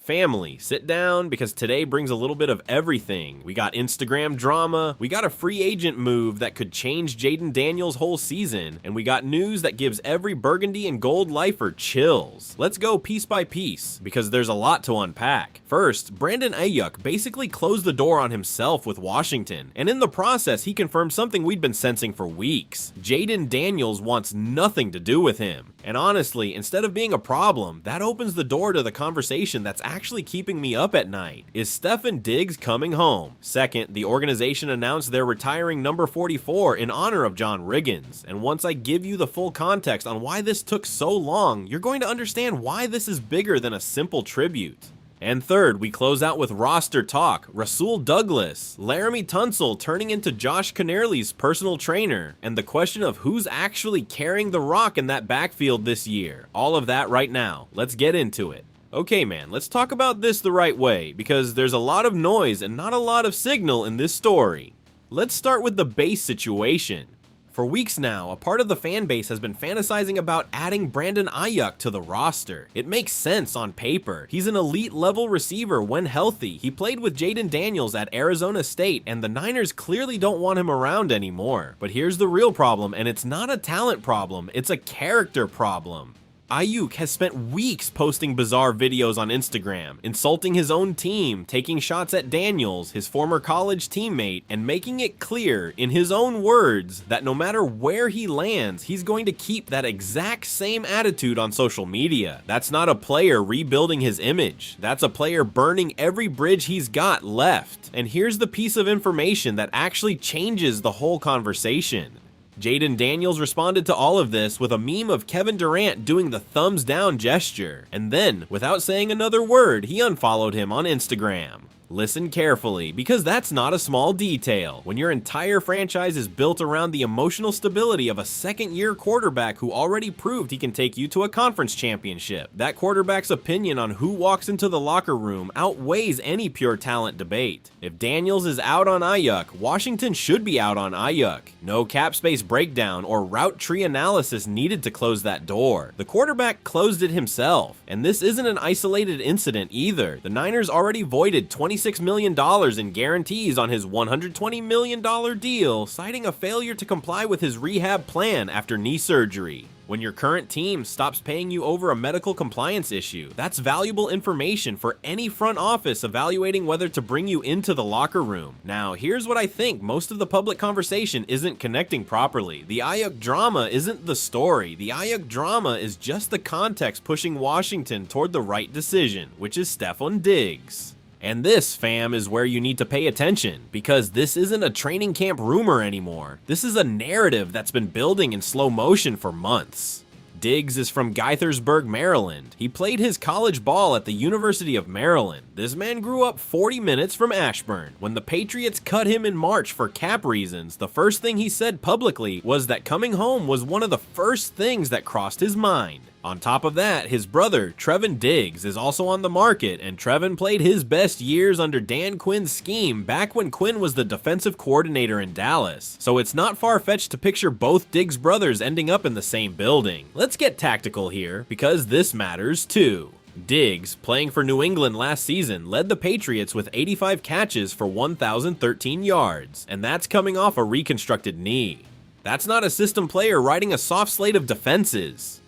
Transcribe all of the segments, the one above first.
Family, sit down because today brings a little bit of everything. We got Instagram drama, we got a free agent move that could change Jayden Daniels' whole season, and we got news that gives every burgundy and gold lifer chills. Let's go piece by piece, because there's a lot to unpack. First, Brandon Ayuk basically closed the door on himself with Washington, and in the process he confirmed something we'd been sensing for weeks. Jayden Daniels wants nothing to do with him. And honestly, instead of being a problem, that opens the door to the conversation that's actually keeping me up at night. Is Stefon Diggs coming home? Second, the organization announced they're retiring number 44 in honor of John Riggins. And once I give you the full context on why this took so long, you're going to understand why this is bigger than a simple tribute. And third, we close out with roster talk, Rasul Douglas, Laramie Tunsil turning into Josh Kennerly's personal trainer, and the question of who's actually carrying the rock in that backfield this year. All of that right now. Let's get into it. Okay man, let's talk about this the right way, because there's a lot of noise and not a lot of signal in this story. Let's start with the base situation. For weeks now, a part of the fan base has been fantasizing about adding Brandon Ayuk to the roster. It makes sense on paper. He's an elite level receiver when healthy. He played with Jayden Daniels at Arizona State, and the Niners clearly don't want him around anymore. But here's the real problem, and it's not a talent problem, it's a character problem. Ayuk has spent weeks posting bizarre videos on Instagram, insulting his own team, taking shots at Daniels, his former college teammate, and making it clear, in his own words, that no matter where he lands, he's going to keep that exact same attitude on social media. That's not a player rebuilding his image. That's a player burning every bridge he's got left. And here's the piece of information that actually changes the whole conversation. Jayden Daniels responded to all of this with a meme of Kevin Durant doing the thumbs down gesture, and then, without saying another word, he unfollowed him on Instagram. Listen carefully, because that's not a small detail. When your entire franchise is built around the emotional stability of a second-year quarterback who already proved he can take you to a conference championship, that quarterback's opinion on who walks into the locker room outweighs any pure talent debate. If Daniels is out on Ayuk, Washington should be out on Ayuk. No cap space breakdown or route tree analysis needed to close that door. The quarterback closed it himself, and this isn't an isolated incident either. The Niners already voided $26 million in guarantees on his $120 million deal, citing a failure to comply with his rehab plan after knee surgery. When your current team stops paying you over a medical compliance issue, that's valuable information for any front office evaluating whether to bring you into the locker room. Now, here's what I think most of the public conversation isn't connecting properly. The Ayuk drama isn't the story. The Ayuk drama is just the context pushing Washington toward the right decision, which is Stefon Diggs. And this, fam, is where you need to pay attention, because this isn't a training camp rumor anymore. This is a narrative that's been building in slow motion for months. Diggs is from Gaithersburg, Maryland. He played his college ball at the University of Maryland. This man grew up 40 minutes from Ashburn. When the Patriots cut him in March for cap reasons, the first thing he said publicly was that coming home was one of the first things that crossed his mind. On top of that, his brother, Trevon Diggs, is also on the market, and Trevon played his best years under Dan Quinn's scheme back when Quinn was the defensive coordinator in Dallas. So it's not far-fetched to picture both Diggs brothers ending up in the same building. Let's get tactical here, because this matters too. Diggs, playing for New England last season, led the Patriots with 85 catches for 1,013 yards, and that's coming off a reconstructed knee. That's not a system player riding a soft slate of defenses.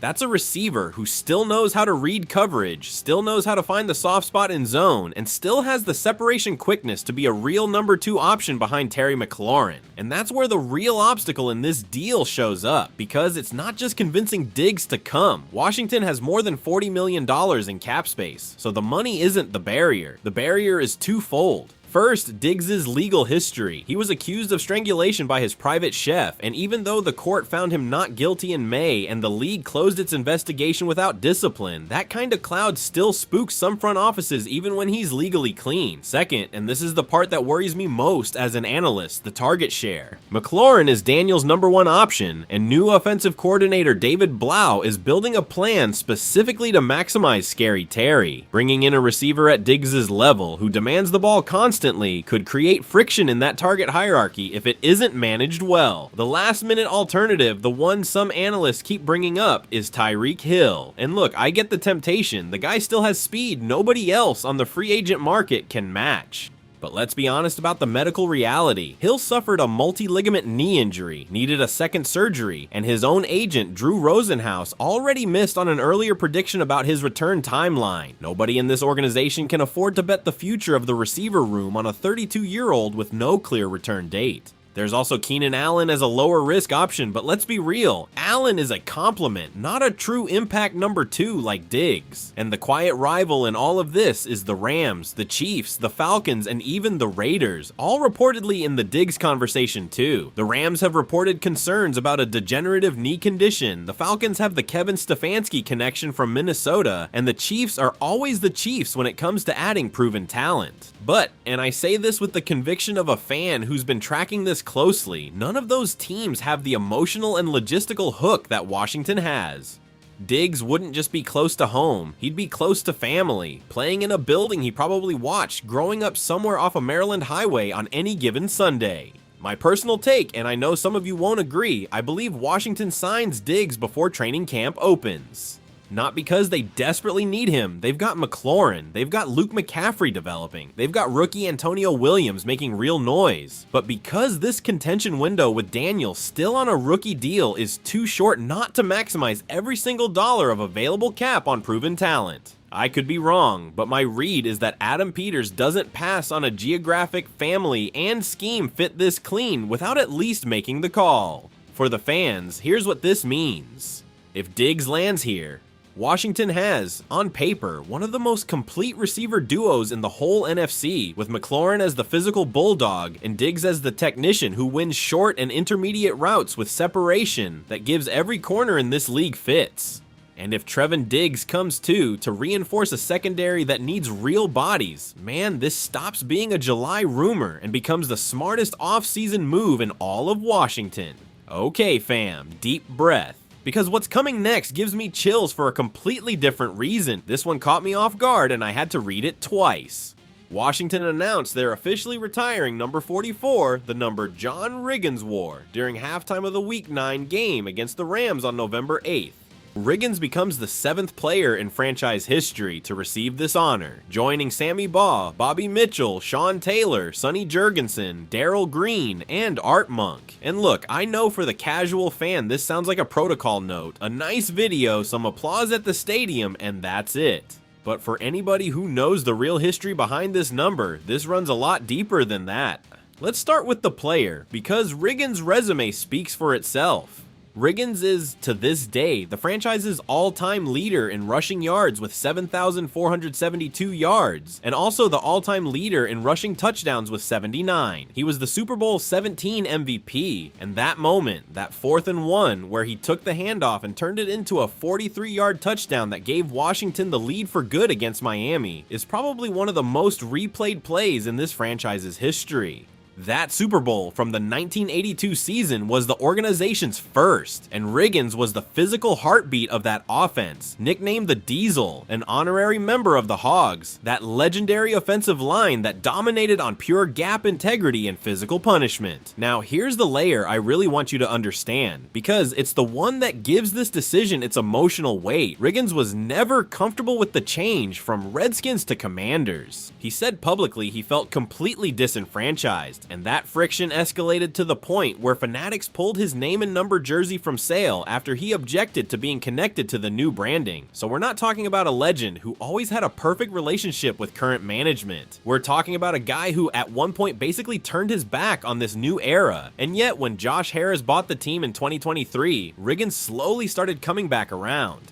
That's a receiver who still knows how to read coverage, still knows how to find the soft spot in zone, and still has the separation quickness to be a real number 2 option behind Terry McLaurin. And that's where the real obstacle in this deal shows up, because it's not just convincing Diggs to come. Washington has more than $40 million in cap space, so the money isn't the barrier. The barrier is twofold. First, Diggs' legal history. He was accused of strangulation by his private chef, and even though the court found him not guilty in May and the league closed its investigation without discipline, that kind of cloud still spooks some front offices even when he's legally clean. Second, and this is the part that worries me most as an analyst, the target share. McLaurin is Daniels' #1 option, and new offensive coordinator David Blau is building a plan specifically to maximize Scary Terry, bringing in a receiver at Diggs' level who demands the ball constantly constantly could create friction in that target hierarchy if it isn't managed well. The last-minute alternative, the one some analysts keep bringing up, is Tyreek Hill. And look, I get the temptation. The guy still has speed nobody else on the free agent market can match. But let's be honest about the medical reality. Hill suffered a multi-ligament knee injury, needed a second surgery, and his own agent, Drew Rosenhaus, already missed on an earlier prediction about his return timeline. Nobody in this organization can afford to bet the future of the receiver room on a 32-year-old with no clear return date. There's also Keenan Allen as a lower risk option, but let's be real, Allen is a complement, not a true impact number 2 like Diggs. And the quiet rival in all of this is the Rams, the Chiefs, the Falcons, and even the Raiders, all reportedly in the Diggs conversation too. The Rams have reported concerns about a degenerative knee condition, the Falcons have the Kevin Stefanski connection from Minnesota, and the Chiefs are always the Chiefs when it comes to adding proven talent. But, and I say this with the conviction of a fan who's been tracking this closely, none of those teams have the emotional and logistical hook that Washington has. Diggs wouldn't just be close to home, he'd be close to family, playing in a building he probably watched growing up somewhere off a Maryland highway on any given Sunday. My personal take, and I know some of you won't agree, I believe Washington signs Diggs before training camp opens. Not because they desperately need him. They've got McLaurin, they've got Luke McCaffrey developing, they've got rookie Antonio Williams making real noise. But because this contention window with Daniel still on a rookie deal is too short not to maximize every single dollar of available cap on proven talent. I could be wrong, but my read is that Adam Peters doesn't pass on a geographic, family, and scheme fit this clean without at least making the call. For the fans, here's what this means. If Diggs lands here, Washington has, on paper, one of the most complete receiver duos in the whole NFC, with McLaurin as the physical bulldog and Diggs as the technician who wins short and intermediate routes with separation that gives every corner in this league fits. And if Trevon Diggs comes too to reinforce a secondary that needs real bodies, man, this stops being a July rumor and becomes the smartest offseason move in all of Washington. Okay fam, deep breath. Because what's coming next gives me chills for a completely different reason. This one caught me off guard and I had to read it twice. Washington announced they're officially retiring number 44, the number John Riggins wore, during halftime of the Week 9 game against the Rams on November 8th. Riggins becomes the 7th player in franchise history to receive this honor, joining Sammy Baugh, Bobby Mitchell, Sean Taylor, Sonny Jurgensen, Darrell Green, and Art Monk. And look, I know for the casual fan this sounds like a protocol note, a nice video, some applause at the stadium, and that's it. But for anybody who knows the real history behind this number, this runs a lot deeper than that. Let's start with the player, because Riggins' resume speaks for itself. Riggins is, to this day, the franchise's all-time leader in rushing yards with 7,472 yards, and also the all-time leader in rushing touchdowns with 79. He was the Super Bowl 17 MVP, and that moment, that 4th and 1, where he took the handoff and turned it into a 43-yard touchdown that gave Washington the lead for good against Miami, is probably one of the most replayed plays in this franchise's history. That Super Bowl from the 1982 season was the organization's first, and Riggins was the physical heartbeat of that offense, nicknamed the Diesel, an honorary member of the Hogs, that legendary offensive line that dominated on pure gap integrity and physical punishment. Now here's the layer I really want you to understand, because it's the one that gives this decision its emotional weight. Riggins was never comfortable with the change from Redskins to Commanders. He said publicly he felt completely disenfranchised, and that friction escalated to the point where Fanatics pulled his name and number jersey from sale after he objected to being connected to the new branding. So we're not talking about a legend who always had a perfect relationship with current management. We're talking about a guy who at one point basically turned his back on this new era. And yet when Josh Harris bought the team in 2023, Riggins slowly started coming back around.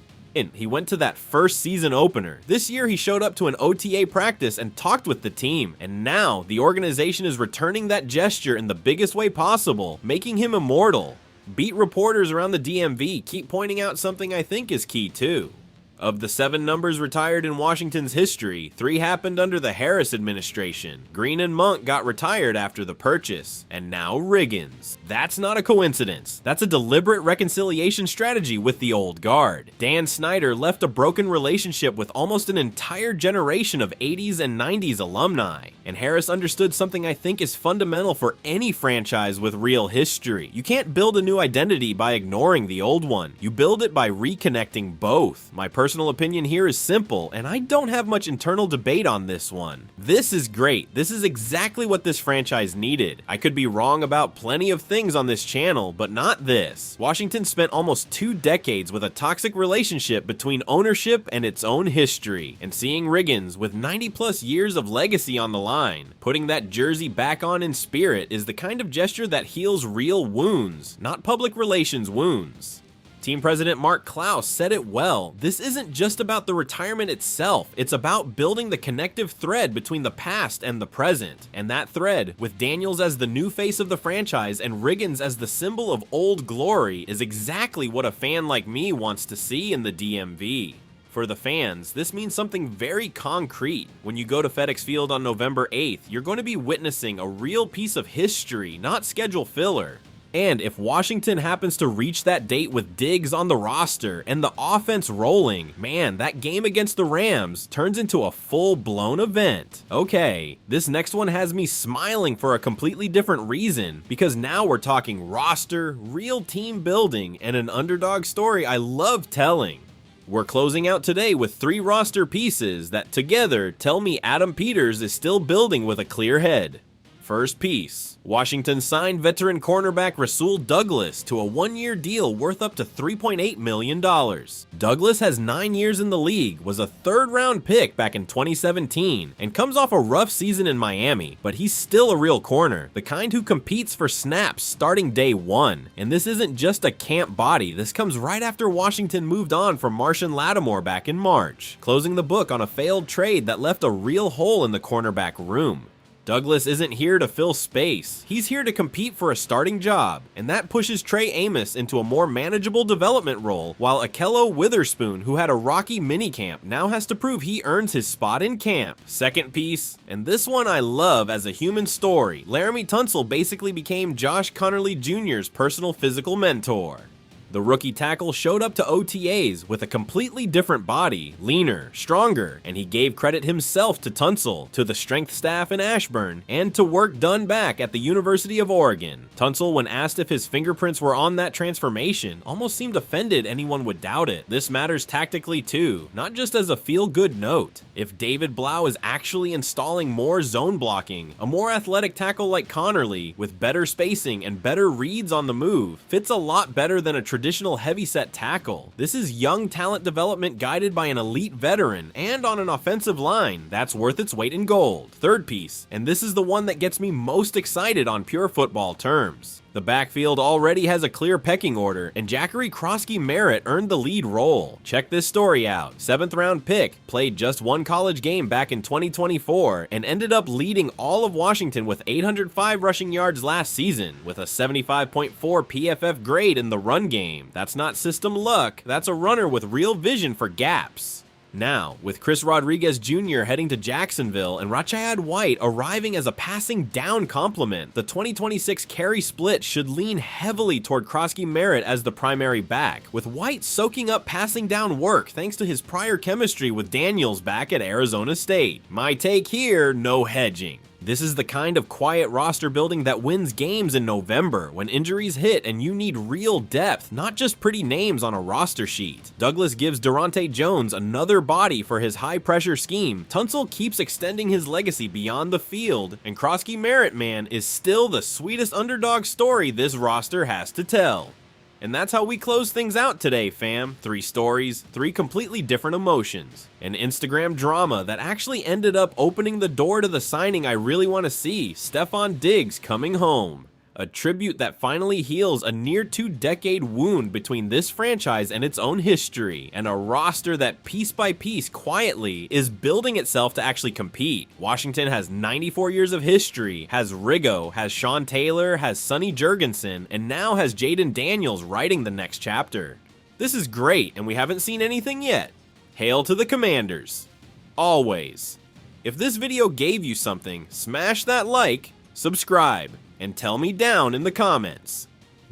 He went to that first season opener. This year he showed up to an OTA practice and talked with the team, and now the organization is returning that gesture in the biggest way possible, making him immortal. Beat reporters around the DMV keep pointing out something I think is key too. Of the 7 numbers retired in Washington's history, 3 happened under the Harris administration. Green and Monk got retired after the purchase, and now Riggins. That's not a coincidence. That's a deliberate reconciliation strategy with the old guard. Dan Snyder left a broken relationship with almost an entire generation of 80s and 90s alumni, and Harris understood something I think is fundamental for any franchise with real history. You can't build a new identity by ignoring the old one. You build it by reconnecting both. My personal opinion here is simple, and I don't have much internal debate on this one. This is great. This is exactly what this franchise needed. I could be wrong about plenty of things on this channel, but not this. Washington spent almost 2 decades with a toxic relationship between ownership and its own history, and seeing Riggins with 90+ years of legacy on the line, putting that jersey back on in spirit is the kind of gesture that heals real wounds, not public relations wounds. Team President Mark Klaus said it well. This isn't just about the retirement itself, it's about building the connective thread between the past and the present. And that thread, with Daniels as the new face of the franchise and Riggins as the symbol of old glory, is exactly what a fan like me wants to see in the DMV. For the fans, this means something very concrete. When you go to FedEx Field on November 8th, you're going to be witnessing a real piece of history, not schedule filler. And if Washington happens to reach that date with Diggs on the roster and the offense rolling, man, that game against the Rams turns into a full-blown event. Okay, this next one has me smiling for a completely different reason, because now we're talking roster, real team building, and an underdog story I love telling. We're closing out today with 3 roster pieces that together tell me Adam Peters is still building with a clear head. First piece, Washington signed veteran cornerback Rasul Douglas to a 1-year deal worth up to $3.8 million. Douglas has 9 years in the league, was a 3rd-round pick back in 2017, and comes off a rough season in Miami, but he's still a real corner, the kind who competes for snaps starting day 1. And this isn't just a camp body, this comes right after Washington moved on from Marshon Lattimore back in March, closing the book on a failed trade that left a real hole in the cornerback room. Douglas isn't here to fill space, he's here to compete for a starting job, and that pushes Trey Amos into a more manageable development role, while Akello Witherspoon, who had a rocky minicamp, now has to prove he earns his spot in camp. Second piece, and this one I love as a human story, Laramie Tunsil basically became Josh Connerly Jr.'s personal physical mentor. The rookie tackle showed up to OTAs with a completely different body, leaner, stronger, and he gave credit himself to Tunsil, to the strength staff in Ashburn, and to work done back at the University of Oregon. Tunsil, when asked if his fingerprints were on that transformation, almost seemed offended anyone would doubt it. This matters tactically too, not just as a feel-good note. If David Blau is actually installing more zone blocking, a more athletic tackle like Connerly, with better spacing and better reads on the move, fits a lot better than a traditional heavyset tackle. This is young talent development guided by an elite veteran, and on an offensive line that's worth its weight in gold. Third piece, and this is the one that gets me most excited on pure football terms. The backfield already has a clear pecking order, and Jackery Kroski-Merritt earned the lead role. Check this story out. 7th-round pick, played just 1 college game back in 2024, and ended up leading all of Washington with 805 rushing yards last season, with a 75.4 PFF grade in the run game. That's not system luck, that's a runner with real vision for gaps. Now, with Chris Rodriguez Jr. heading to Jacksonville and Rashad White arriving as a passing down complement, the 2026 carry split should lean heavily toward Kroski-Merritt as the primary back, with White soaking up passing down work thanks to his prior chemistry with Daniels back at Arizona State. My take here, no hedging. This is the kind of quiet roster building that wins games in November, when injuries hit and you need real depth, not just pretty names on a roster sheet. Douglas gives Durante Jones another body for his high-pressure scheme, Tunsil keeps extending his legacy beyond the field, and Kroski-Merritt, man, is still the sweetest underdog story this roster has to tell. And that's how we close things out today, fam. 3 stories, 3 completely different emotions. An Instagram drama that actually ended up opening the door to the signing I really want to see, Stefon Diggs coming home. A tribute that finally heals a near 2-decade wound between this franchise and its own history, and a roster that piece by piece quietly is building itself to actually compete. Washington has 94 years of history, has Riggo, has Sean Taylor, has Sonny Jurgensen, and now has Jayden Daniels writing the next chapter. This is great, and we haven't seen anything yet. Hail to the Commanders. Always. If this video gave you something, smash that like, subscribe, and tell me down in the comments.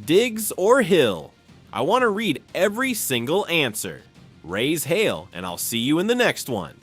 Diggs or Hill? I want to read every single answer. Raise hail, and I'll see you in the next one.